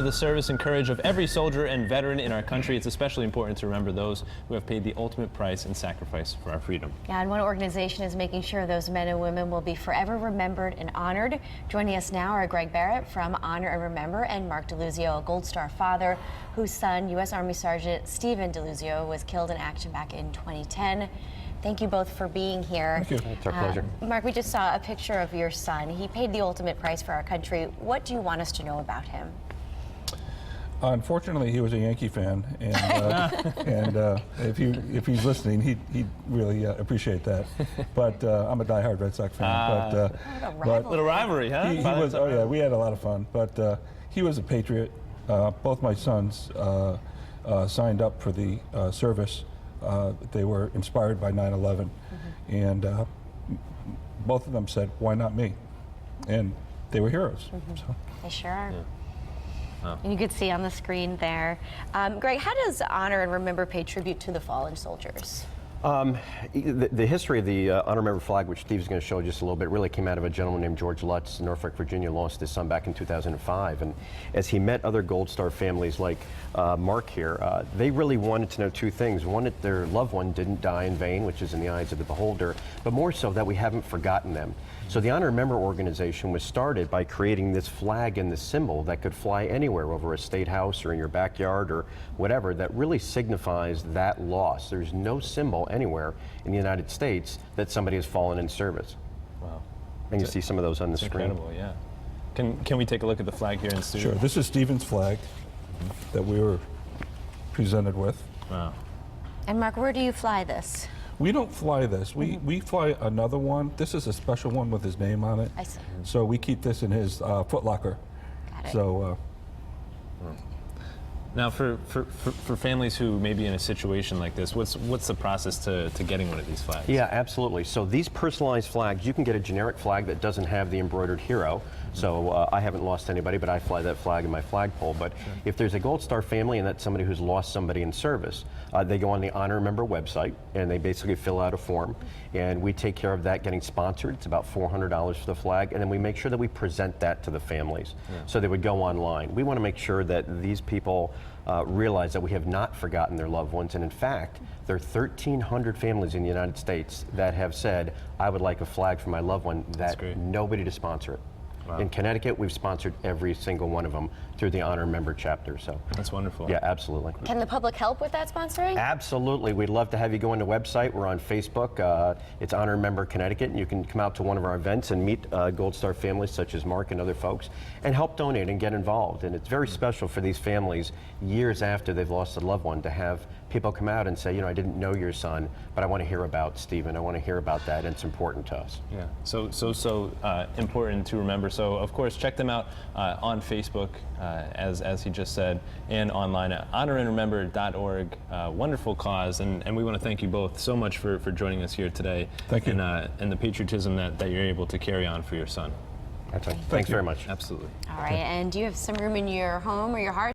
the service and courage of every soldier and veteran in our country. It's especially important to remember those who have paid the ultimate price and sacrifice for our freedom. Yeah, and one organization is making sure those men and women will be forever remembered and honored. Joining us now are Greg Barrett from Honor and Remember and Mark DeLuzio, a Gold Star father whose son, U.S. Army Sergeant Stephen DeLuzio, was killed in action back in 2010. Thank you both for being here. Thank you. It's our pleasure. Mark, we just saw a picture of your son. He paid the ultimate price for our country. What do you want us to know about him? Unfortunately, he was a Yankee fan, and if he's listening, he'd really appreciate that. But I'm a diehard Red Sox fan. But little rivalry, huh? He was. Oh yeah, we had a lot of fun. But he was a patriot. Both my sons signed up for the service. They were inspired by 9/11, and both of them said, "Why not me?" And they were heroes. So. They sure are. Yeah. Oh. And you could see on the screen there. Greg, how does Honor and Remember pay tribute to the fallen soldiers? The history of the Unremembered flag, which Steve's going to show just a little bit, really came out of a gentleman named George Lutz in Norfolk, Virginia, lost his son back in 2005. And as he met other Gold Star families like Mark here, they really wanted to know two things. One, that their loved one didn't die in vain, which is in the eyes of the beholder, but more so that we haven't forgotten them. So the Honor and Remember organization was started by creating this flag and this symbol that could fly anywhere over a state house or in your backyard or whatever, that really signifies that loss. There's no symbol anywhere in the United States that somebody has fallen in service. Wow. And you see some of those on the screen. Incredible, yeah. Can we take a look at the flag here in studio? Sure. This is Stephen's flag that we were presented with. Wow. And Mark, where do you fly this? We don't fly this. We fly another one. This is a special one with his name on it. I see. So we keep this in his foot locker. Got it. So. Now, for families who may be in a situation like this, what's the process to getting one of these flags? Yeah, absolutely. So these personalized flags, you can get a generic flag that doesn't have the embroidered hero. So I haven't lost anybody, but I fly that flag in my flagpole. But if there's a Gold Star family and that's somebody who's lost somebody in service, they go on the Honor and Remember website and they basically fill out a form. And we take care of that getting sponsored. It's about $400 for the flag. And then we make sure that we present that to the families. Yeah. So they would go online. We want to make sure that these people realize that we have not forgotten their loved ones. And in fact, there are 1,300 families in the United States that have said, I would like a flag for my loved one, that nobody to sponsor it. Wow. In Connecticut, we've sponsored every single one of them through the Honor Member chapter. So that's wonderful. Yeah, absolutely. Can the public help with that sponsoring? Absolutely. We'd love to have you go on the website. We're on Facebook. It's Honor Member Connecticut, and you can come out to one of our events and meet Gold Star families such as Mark and other folks and help donate and get involved. And it's very special for these families years after they've lost a loved one to have people come out and say, you know, I didn't know your son, but I want to hear about Stephen. I want to hear about that, and it's important to us. Yeah, so important to remember. So, of course, check them out on Facebook, as he just said, and online at honorandremember.org. Wonderful cause, and we want to thank you both so much for joining us here today. Thank you. And the patriotism that you're able to carry on for your son. That's right. Thanks very much. Absolutely. All right, and do you have some room in your home or your heart